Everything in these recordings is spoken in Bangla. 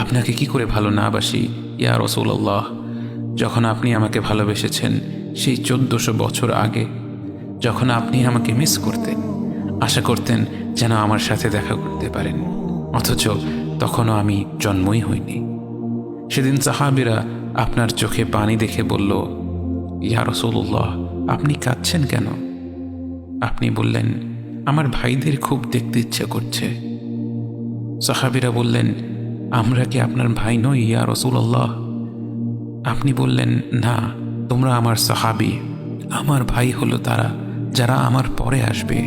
আপনাকে কি করে ভালো না বাসি ইয়া রাসূলুল্লাহ। যখন আপনি আমাকে ভালোবেসেছেন সেই 1400 বছর আগে, যখন আপনি আমাকে মিস করতেন, আশা করতেন যেন আমার সাথে দেখা করতে পারেন, অথচ তখনও আমি জন্মই হইনি। সেদিন সাহাবীরা আপনার চোখে পানি দেখে বলল, ইয়া রাসূলুল্লাহ, আপনি কাঁদছেন কেন? আপনি বললেন, আমার ভাইদের খুব দেখতে ইচ্ছা করছে। সাহাবীরা বললেন, আমরা কি আপনার ভাই নই ইয়া রাসূলুল্লাহ? আপনি বললেন, না, তোমরা আমার সাহাবী। আমার ভাই হলো তারা যারা আমার পরে আসবে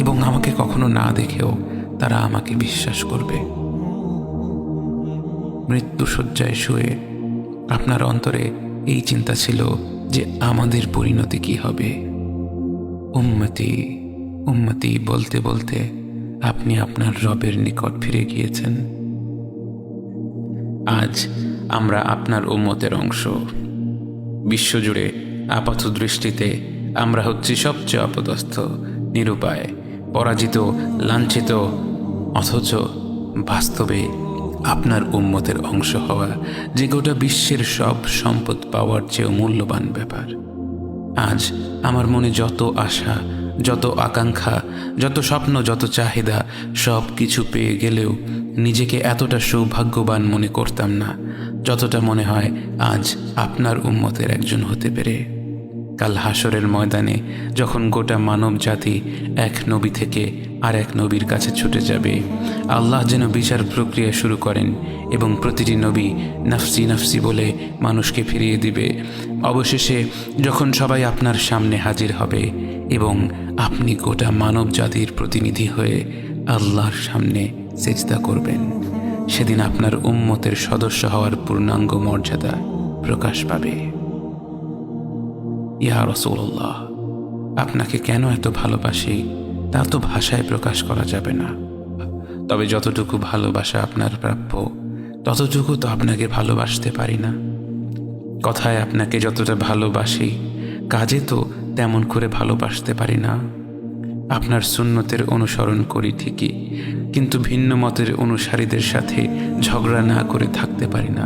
এবং আমাকে কখনো না দেখেও তারা আমাকে বিশ্বাস করবে। মৃত্যুশয্যায় শুয়ে আপনার অন্তরে এই চিন্তা ছিল যে আমাদের পরিণতি কি হবে। উম্মতি উম্মতি বলতে বলতে আপনি আপনার রবের নিকট ফিরে গিয়েছেন। আজ আমরা আপনার উম্মতের অংশ। বিশ্বজুড়ে আপাত দৃষ্টিতে আমরা হচ্ছি সবচেয়ে অপদস্থ, নিরুপায়, পরাজিত, লাঞ্ছিত, অথচ বাস্তবে আপনার উম্মতের অংশ হওয়া যে গোটা বিশ্বের সব সম্পদ পাওয়ার চেয়েও মূল্যবান ব্যাপার। আজ আমার মনে যত আশা, যত আকাঙ্ক্ষা, যত স্বপ্ন, যত চাহিদা, সব কিছু পেয়ে গেলেও নিজেকে এতটা সৌভাগ্যবান মনে করতাম না যতটা মনে হয় আজ আপনার উম্মতের একজন হতে পেরে। কাল হাসরের ময়দানে যখন গোটা মানব জাতি এক নবী থেকে আর এক নবীর কাছে ছুটে যাবে, আল্লাহ যেন বিচার প্রক্রিয়া শুরু করেন এবং প্রতিটি নবী নাফসি নাফসি বলে মানুষকে ফিরিয়ে দিবে। অবশেষে যখন সবাই আপনার সামনে হাজির হবে এবং আপনি গোটা মানব জাতির প্রতিনিধি হয়ে আল্লাহর সামনে সিজদা করবেন, সেদিন আপনার উম্মতের সদস্য হওয়ার পূর্ণাঙ্গ মর্যাদা প্রকাশ পাবে। ইয়া রাসূলুল্লাহ, আপনাকে কেন এত ভালোবাসি তা তো ভাষায় প্রকাশ করা যাবে না। তবে যতটুকু ভালোবাসা আপনার প্রাপ্য ততটুকু তো আপনাকে ভালোবাসতে পারি না। কথায় আপনাকে যতটা ভালোবাসি, কাজে তো তেমন করে ভালোবাসতে পারি না। আপনার সুন্নতের অনুসরণ করি ঠিকই, কিন্তু ভিন্ন মতের অনুসারীদের সাথে ঝগড়া না করে থাকতে পারি না।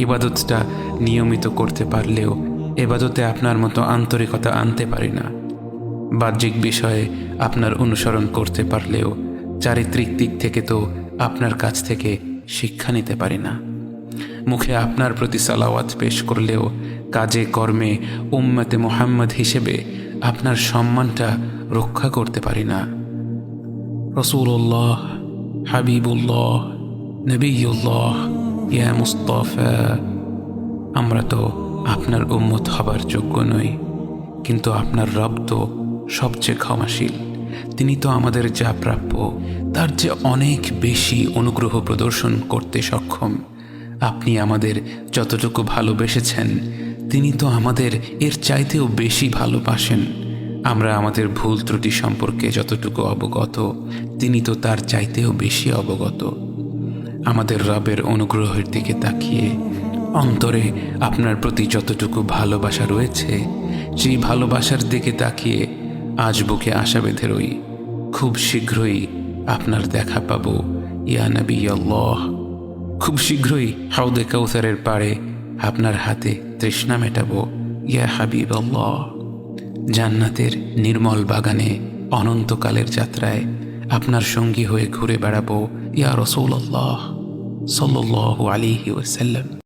ইবাদতটা নিয়মিত করতে পারলেও এবাদতে আপনার মতো আন্তরিকতা আনতে পারি না। বাহ্যিক বিষয়ে আপনার অনুসরণ করতে পারলেও চারিত্রিক দিক থেকে তো আপনার কাছ থেকে শিক্ষা নিতে পারি না। মুখে আপনার প্রতি সালাওয়াত পেশ করলেও কাজে কর্মে উম্মতে মুহাম্মদ হিসেবে আপনার সম্মানটা রক্ষা করতে পারি না। রাসূলুল্লাহ, হাবিবুল্লাহ, নবিয়ুল্লাহ, ইয়া মুস্তাফা, আমরা তো আপনার উম্মত হবার যোগ্য নই, কিন্তু আপনার রব তো সবচেয়ে ক্ষমাশীল। তিনি তো আমাদের যা প্রাপ্য তার চেয়ে অনেক বেশি অনুগ্রহ প্রদর্শন করতে সক্ষম। আপনি আমাদের যতটুকু ভালোবেসেছেন তিনি তো আমাদের এর চাইতেও বেশি ভালোবাসেন। আমরা আমাদের ভুল ত্রুটি সম্পর্কে যতটুকু অবগত তিনি তো তার চাইতেও বেশি অবগত। আমাদের রবের অনুগ্রহের দিকে তাকিয়ে অন্তরে আপনার প্রতি যতটুকু ভালোবাসা রয়েছে সেই ভালোবাসার দিকে তাকিয়ে আজ বুকে আশা বেঁধে রই, খুব শীঘ্রই আপনার দেখা পাবো ইয়া নবী আল্লাহ। খুব শীঘ্রই হাউদে কাউসারের পাড়ে আপনার হাতে তৃষ্ণা মেটাবো ইয়া হাবিব আল্লাহ। জান্নাতের নির্মল বাগানে অনন্তকালের যাত্রায় আপনার সঙ্গী হয়ে ঘুরে বেড়াবো ইয়া রাসূলুল্লাহ সাল্লাল্লাহু আলাইহি ওয়াসাল্লাম।